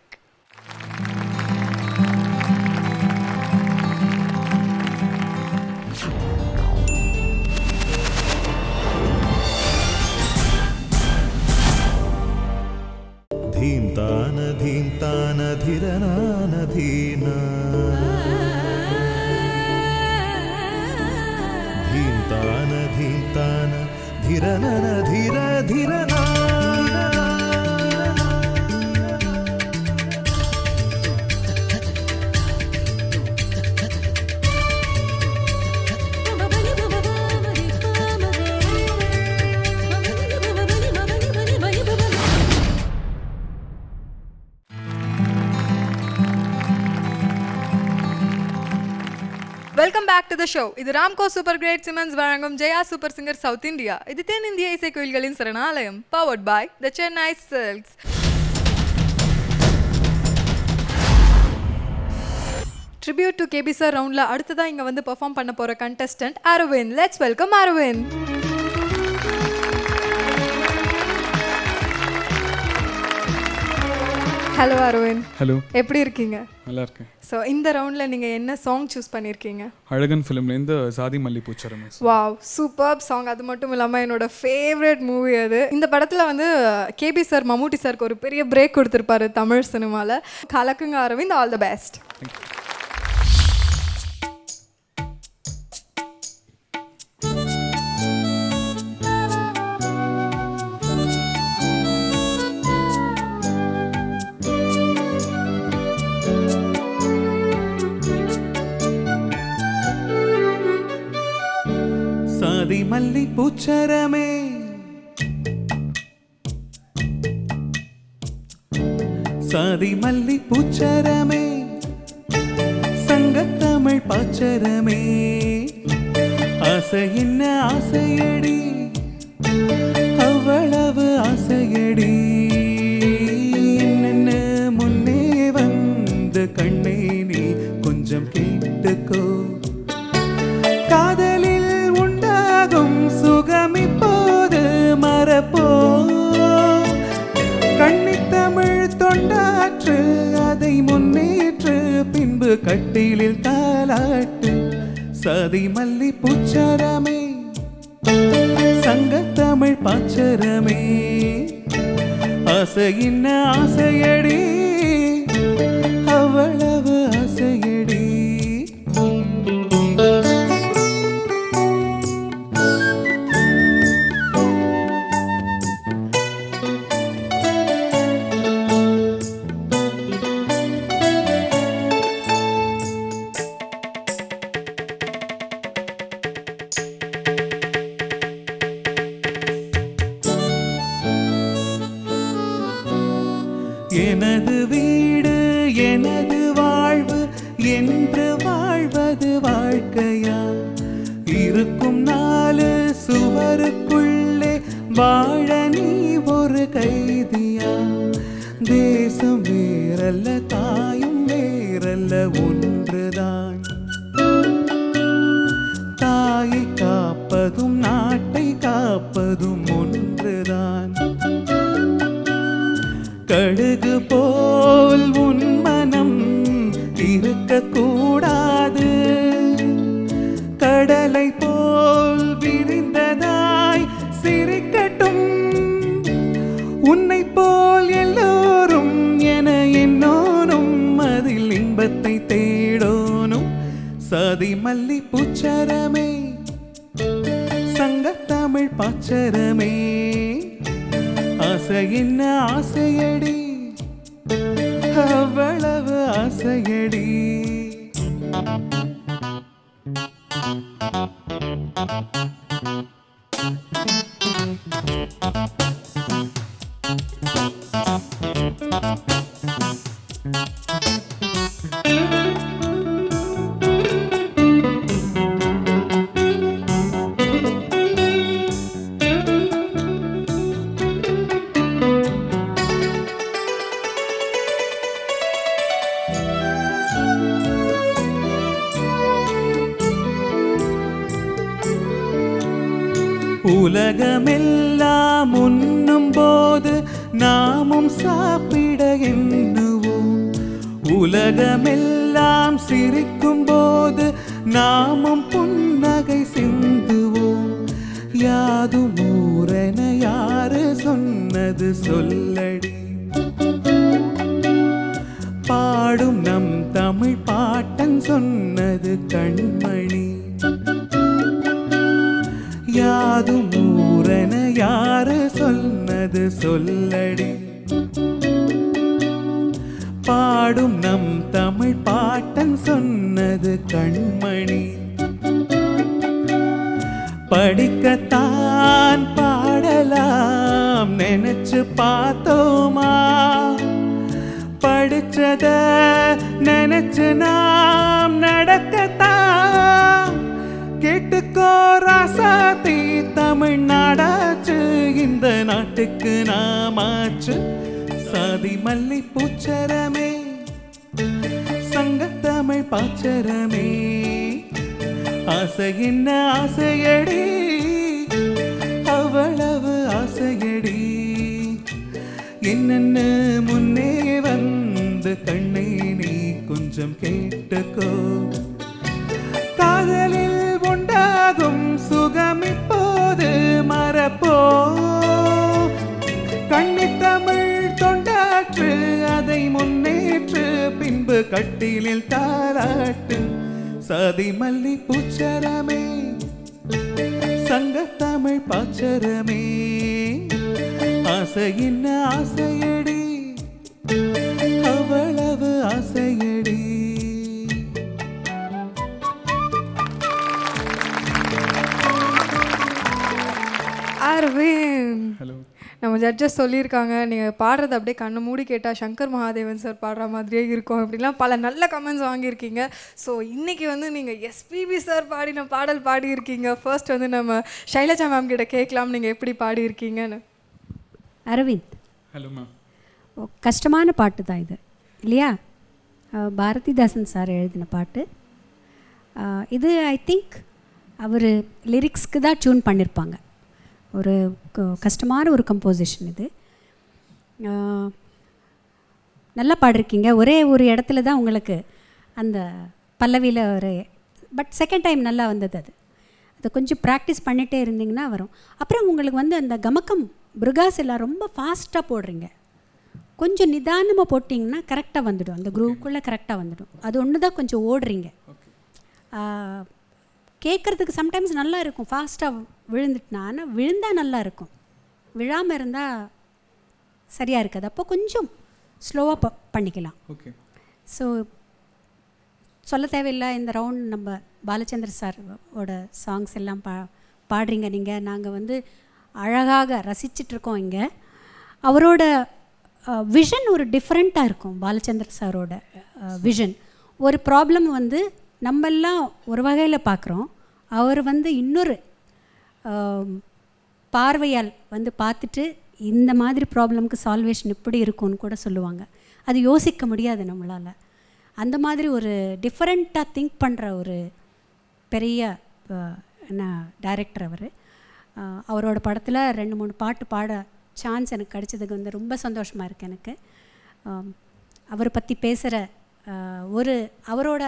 धीन्तान धीन्तान धिरनान Dhina धीन्तान धीन्तान धिरनन धीर धीरना welcome back to the show. இது ராம்கோ சூப்பர் கிரேட் சிமன்ஸ் வழங்கும் Jaya super singer south India. இது தென்னிந்திய இசைக்குயில்களின் சரணாலயம் powered by the Chennai Silks. Tribute to KB sir ரவுண்ட்ல அடுத்ததா இங்க வந்து பெர்ஃபார்ம் பண்ண போற contestant Arvind. Let's welcome Arvind. Hello Arvind. Hello, எப்படி இருக்கீங்க? நல்லா இருக்கேன். ஸோ இந்த ரவுண்டில் நீங்கள் என்ன சாங் சூஸ் பண்ணியிருக்கீங்க? அழகன் ஃபிலிம்லேருந்து சாதி மல்லி பூச்சரமே. Wow, super song. அது மட்டும் இல்லாமல் என்னோட ஃபேவரட் மூவி அது. இந்த படத்தில் வந்து கேபி சார் மம்முட்டி சாருக்கு ஒரு பெரிய பிரேக் கொடுத்துருப்பாரு தமிழ் சினிமாவில். கலக்குங்க அரவிந்த், ஆல் த பெஸ்ட். சாதி மல்லி பூச்சரமே சாதி மல்லி பூச்சரமே சங்கத்தமிழ் பாச்சரமே ஆசை என்ன ஆசையடி அவ்வளவு ஆசையடி என்னென்ன முன்னே வந்து கண்ணே நீ கொஞ்சம் கேட்டுக்கோ காதலில் உண்டாகும் சுகம் இப்போது மறப்போ கண்ணித்தமிழ் தொண்டாற்று அதை முன்னேற்று பின்பு கட்டிலில் தாலாட்டு சதி மல்லி பூச்சரமே சங்கத்தமிழ் பாச்சரமே ஆசையின்ன ஆசையடி அவ்வளவு ஆசையடி எனது வீடு எனது வாழ்வு என்று வாழ்வது வாழ்க்கையா இருக்கும் நாலு சுவருக்குள்ளே வாழ நீ ஒரு கைதியா தேசம் வேறல்ல தாயும் வேறல்ல ஒன்றுதான் தாயை காப்பதும் நாட்டை காப்பதும் ஒன்றுதான் கடுகு போல் உன் மனம் இருக்கக்கூடாது கடலை போல் விரிந்ததாய் சிரிக்கட்டும் உன்னை போல் எல்லோரும் என என்னோனும் அதில் இன்பத்தை தேடோனும் சாதி மல்லி பூச்சரமே சங்கத்தமிழ் பாச்சரமே ஆசை என்ன ஆசையடி அவ்வளவு ஆசையடி உலகமெல்லாம் உண்ணும் போது நாமும் சாப்பிட எண்ணுவோம். உலகமெல்லாம் சிரிக்கும் போது நாமும் புன்னகை சிந்துவோம். யாதும் ஊரென யாரு சொன்னது சொல்லடி, பாடும் நம் தமிழ் பாட்டன் சொன்னது கண்மணி. யாதும் ஊரென யாரு சொன்னது சொல்லடி, பாடும் நம் தமிழ் பாட்டன் சொன்னது கண்மணி. படிக்கத்தான் பாடலாம் நினைச்சு பார்த்தோமா, படிச்சத நினைச்சு நாம் நடக்கத்தான். கேட்டுக்கோ ராசாத்தி தமிழ்நாடாச்சு, இந்த நாட்டுக்கு நாமாச்சு. சாதி மல்லி பூச்சரமே, சங்கத்தமிழ் பாச்சரமே, ஆசை என்ன ஆசையடி, அவ்வளவு ஆசையடி. என்னென்ன முன்னே வந்து கண்ணை நீ கொஞ்சம் கேட்டுக்கோ. காதலில் உண்டாகும் சுகம் இப்போது மறப்போ. கண்ணித்தமிழ் தொண்டாற்று, அதை முன்னேற்று, பின்பு கட்டிலில் தாராட்டு. சாதி மல்லி பூச்சரமே, சங்கத்தமிழ் பாச்சரமே, ஆசை என்ன ஆசையடி, அவ்வளவு ஆசையடி. அரவிந்த், ஹலோ. நம்ம ஜட்ஜஸ் சொல்லியிருக்காங்க நீங்கள் பாடுறது அப்படியே கண்ணை மூடி கேட்டால் சங்கர் மகாதேவன் சார் பாடுற மாதிரியே இருக்கும் அப்படிலாம் பல நல்ல கமெண்ட்ஸ் வாங்கியிருக்கீங்க. ஸோ இன்றைக்கி வந்து நீங்கள் எஸ்பிபி சார் பாடின பாடல் பாடியிருக்கீங்க. ஃபர்ஸ்ட் வந்து நம்ம ஷைலஜா மேம் கிட்ட கேட்கலாம், நீங்கள் எப்படி பாடியிருக்கீங்கன்னு. Aravind, hello ma'am. கஷ்டமான பாட்டு தான் இது இல்லையா? பாரதிதாசன் சார் எழுதின பாட்டு இது. ஐ திங்க் அவர் லிரிக்ஸ்க்கு தான் டியூன் பண்ணியிருப்பாங்க. ஒரு கஷ்டமான ஒரு கம்போசிஷன் இது. நல்லா பாடிருக்கீங்க. ஒரே ஒரு இடத்துல தான் உங்களுக்கு அந்த பல்லவியில் ஒரு பட் செகண்ட் டைம் நல்லா வந்தது. அதை கொஞ்சம் ப்ராக்டிஸ் பண்ணிகிட்டே இருந்தீங்கன்னா வரும். அப்புறம் உங்களுக்கு வந்து அந்த கமக்கம் பிருகாஸ் எல்லாம் ரொம்ப ஃபாஸ்ட்டாக போடுறீங்க. கொஞ்சம் நிதானமாக போட்டிங்கன்னா கரெக்டாக வந்துடும், அந்த குரூப்புக்குள்ளே கரெக்டாக வந்துடும். அது ஒன்று தான் கொஞ்சம் ஓடுறீங்க. கேட்குறதுக்கு சம்டைம்ஸ் நல்லா இருக்கும் ஃபாஸ்ட்டாக விழுந்துட்டுனா, ஆனால் விழுந்தால் நல்லா இருக்கும், விழாமல் இருந்தால் சரியாக இருக்காது. அப்போ கொஞ்சம் ஸ்லோவாக பண்ணிக்கலாம். ஓகே. ஸோ சொல்ல தேவையில்லை, இந்த ரவுண்ட் நம்ம பாலச்சந்திர சாரோட சாங்ஸ் எல்லாம் பாடுறீங்க நீங்கள். நாங்கள் வந்து அழகாக ரசிச்சிட்ருக்கோம் இங்கே. அவரோட விஷன் ஒரு டிஃப்ரெண்ட்டாக இருக்கும். பாலச்சந்திர சாரோட விஷன் ஒரு ப்ராப்ளம் வந்து நம்மெல்லாம் ஒரு வகையில் பார்க்குறோம், அவர் வந்து இன்னொரு பார்வையால் வந்து பார்த்துட்டு இந்த மாதிரி ப்ராப்ளம்க்கு சால்வேஷன் இப்படி இருக்கும்னு கூட சொல்லுவாங்க. அது யோசிக்க முடியாது நம்மளால். அந்த மாதிரி ஒரு டிஃப்ரெண்ட்டாக திங்க் பண்ணுற ஒரு பெரிய என்ன டைரக்டர் அவர். அவரோட படத்தில் 2-3 பாட்டு பாட சான்ஸ் எனக்கு கிடைச்சதுக்கு வந்து ரொம்ப சந்தோஷமாக இருக்குது எனக்கு. அவரை பற்றி பேசுகிற ஒரு அவரோட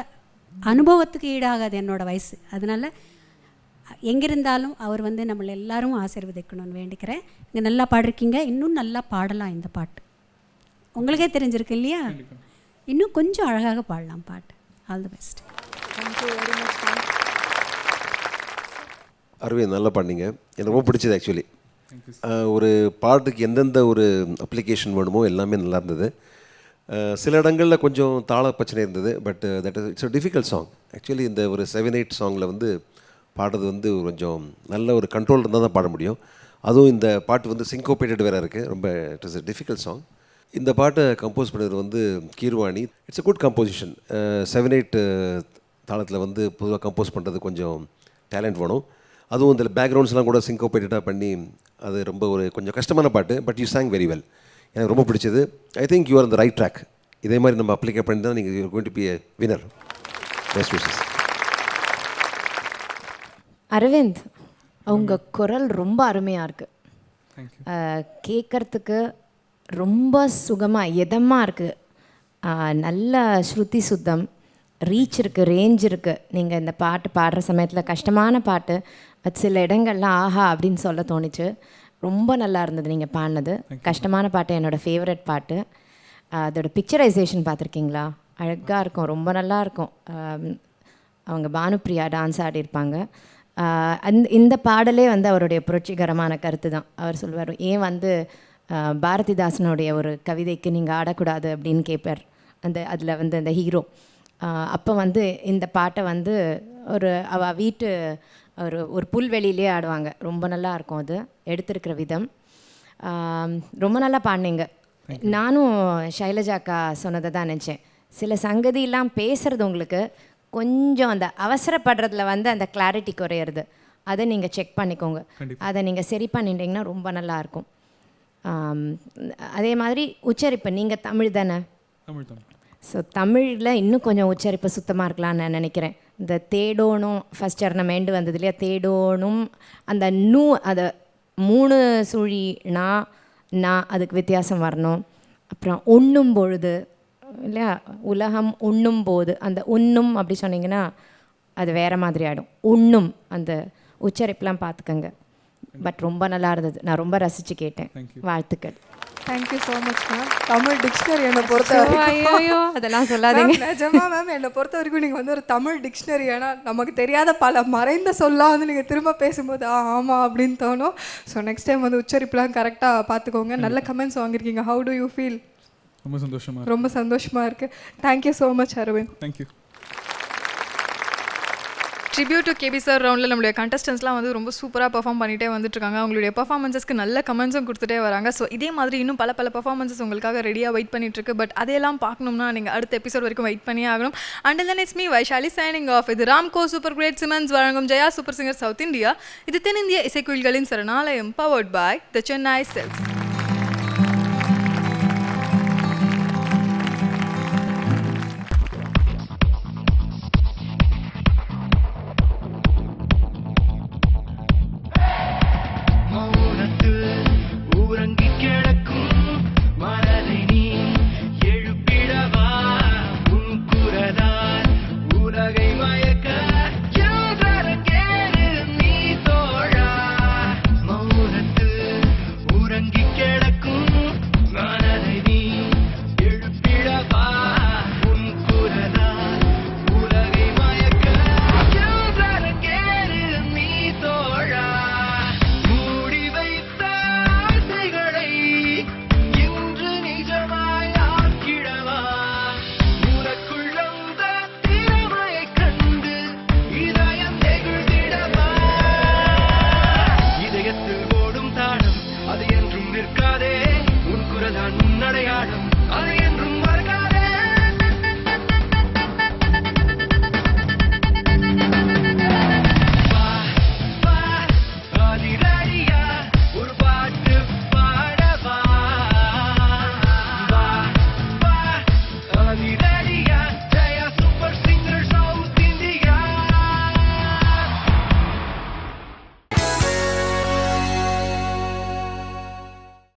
அனுபவத்துக்கு ஈடாகாது என்னோடய வயசு. அதனால் எங்கிருந்தாலும் அவர் வந்து நம்மளை எல்லாரும் ஆசீர்வதிக்கணும்னு வேண்டிக்கிறேன். இங்கே நல்லா பாடிருக்கீங்க, இன்னும் நல்லா பாடலாம். இந்த பாட்டு உங்களுக்கே தெரிஞ்சிருக்கு இல்லையா? இன்னும் கொஞ்சம் அழகாக பாடலாம் பாட்டு. All the best. Thank you very much. Arvind, நல்லா பாடினீங்க. எனக்கு ரொம்ப பிடிச்சது ஆக்சுவலி. ஒரு பாட்டுக்கு எந்தெந்த ஒரு அப்ளிகேஷன் வேணுமோ எல்லாமே நல்லா இருந்தது. சில இடங்களில் கொஞ்சம் தாள பிரச்சனை இருந்தது. But that it's a difficult song actually. இந்த ஒரு 7-8 சாங்கில் வந்து பாடுறது வந்து கொஞ்சம் நல்ல ஒரு கண்ட்ரோல் இருந்தால் தான் பாட முடியும். அதுவும் இந்த பாட்டு வந்து சிங்கோபேட்டட் வேறு இருக்குது. ரொம்ப it is a difficult song. இந்த பாட்டை கம்போஸ் பண்ணது வந்து Keeravani. It's a good composition. 7-8 தாளத்தில் வந்து பொதுவாக கம்போஸ் பண்ணுறது கொஞ்சம் டேலண்ட் வேணும். அதுவும் இந்த பேக்ரவுண்ட்ஸ்லாம் கூட சிங்கோபேட்டடாக பண்ணி அது ரொம்ப ஒரு கொஞ்சம் கஷ்டமான பாட்டு. But you sang very well. எனக்கு ரொம்ப பிடிச்சது. ஐ திங்க் யூ ஆர் அந்த ரைட் ட்ராக். இதே மாதிரி நம்ம அப்ளிகே பண்ணி தான் நீங்கள் you going to be a winner. Best wishes. Arvind, அவங்க குரல் ரொம்ப அருமையாக இருக்குது, கேட்குறதுக்கு ரொம்ப சுகமாக இதமாக இருக்குது, நல்ல ஸ்ருதி சுத்தம், ரீச் இருக்குது, ரேஞ்ச் இருக்குது. நீங்கள் இந்த பாட்டு பாடுற சமயத்தில் கஷ்டமான பாட்டு, சில இடங்கள்லாம் ஆஹா அப்படின்னு சொல்ல தோணுச்சு. ரொம்ப நல்லா இருந்தது நீங்கள் பாடினது. கஷ்டமான பாட்டு என்னோடய ஃபேவரட் பாட்டு. அதோட பிக்சரைசேஷன் பார்த்துருக்கீங்களா? அழகாக இருக்கும், ரொம்ப நல்லா இருக்கும். அவங்க பானுப்ரியா டான்ஸ் ஆடியிருப்பாங்க. இந்த பாடலே வந்து அவருடைய புரட்சிகரமான கருத்து தான். அவர் சொல்லுவார், ஏன் வந்து பாரதிதாசனுடைய ஒரு கவிதைக்கு நீங்கள் ஆடக்கூடாது அப்படின்னு கேட்பார். அதில் வந்து அந்த ஹீரோ அப்போ வந்து இந்த பாட்டை வந்து அவள் வீட்டு ஒரு புல்வெளியிலே ஆடுவாங்க. ரொம்ப நல்லா இருக்கும் அது எடுத்திருக்கிற விதம். ரொம்ப நல்லா பாடினீங்க. நானும் ஷைலஜாக்கா சொன்னதை தான் நினச்சேன். சில சங்கதியெல்லாம் பேசுகிறது உங்களுக்கு கொஞ்சம் அந்த அவசரப்படுறதுல வந்து அந்த கிளாரிட்டி குறையிறது. அதை நீங்கள் செக் பண்ணிக்கோங்க. அதை நீங்கள் சரி பண்ணிட்டீங்கன்னா ரொம்ப நல்லாயிருக்கும். அதே மாதிரி உச்சரிப்பு, நீங்கள் தமிழ் தானே? ஸோ தமிழில் இன்னும் கொஞ்சம் உச்சரிப்பு சுத்தமாக இருக்கலாம்னு நான் நினைக்கிறேன். இந்த தேடோணும் ஃபஸ்ட் சரணம் மெண்டு வந்தது இல்லையா, தேடோணும் அந்த நூ அதை 3 சுழி நான் அதுக்கு வித்தியாசம் வரணும். அப்புறம் உண்ணும் பொழுது இல்லையா, உலகம் உண்ணும் போது அந்த உண்ணும் அப்படி சொன்னீங்கன்னா அது வேறு மாதிரி ஆகிடும். உண்ணும் அந்த உச்சரிப்புலாம் பார்த்துக்கங்க. பட் ரொம்ப நல்லா இருந்தது, நான் ரொம்ப ரசித்து கேட்டேன். வாழ்த்துக்கள். Thank you so much ma'am. Tamil dictionary என்னை பொறுத்த வரைக்கும் ஐயோ அதெல்லாம் சொல்லாதீங்க. நிஜமா மேம், என்னை பொறுத்த வரைக்கும் நீங்கள் வந்து ஒரு தமிழ் டிக்ஷனரி. ஏன்னா நமக்கு தெரியாத பல மறைந்த சொல்லலாம் வந்து நீங்கள் திரும்ப பேசும்போது ஆமாம் அப்படின்னு தோணும். ஸோ நெக்ஸ்ட் டைம் வந்து உச்சரிப்புலாம் கரெக்டாக பார்த்துக்கோங்க. நல்ல கமெண்ட்ஸ் வாங்கியிருக்கீங்க. How do you feel? ரொம்ப சந்தோஷமாக இருக்குது. Thank you so much Arvind. Thank you. Tribute to KP sir ரவுண்டில் நம்மளுடைய கண்டஸ்டன்ஸ்லாம் வந்து ரொம்ப சூப்பராக பெர்ஃபார்ம் பண்ணிகிட்டே வந்துட்டுருக்காங்க. அவங்களுடைய பெர்ஃபார்மன்ஸஸ்க்கு நல்ல கமெண்ட்ஸும் கொடுத்துட்டே வராங்க. ஸோ இதே மாதிரி இன்னும் பல பெர்ஃபார்மன்ஸஸ் உங்களுக்காக ரெடியாக வெயிட் பண்ணிட்டுருக்கு. பட் அதையெல்லாம் பார்க்கணும்னா நீங்கள் அடுத்த எபிசோட் வரைக்கும் வெயிட் பண்ணியே ஆகணும். And then it's me Vaishali signing off. இது ராம்கோ சூப்பர் கிரேட் சிமெண்ட்ஸ் வழங்கும் Jaya super singer south India. இது தென்னிந்திய இசைக்குயில்களின் சரணாலயம், powered by the Chennai silks.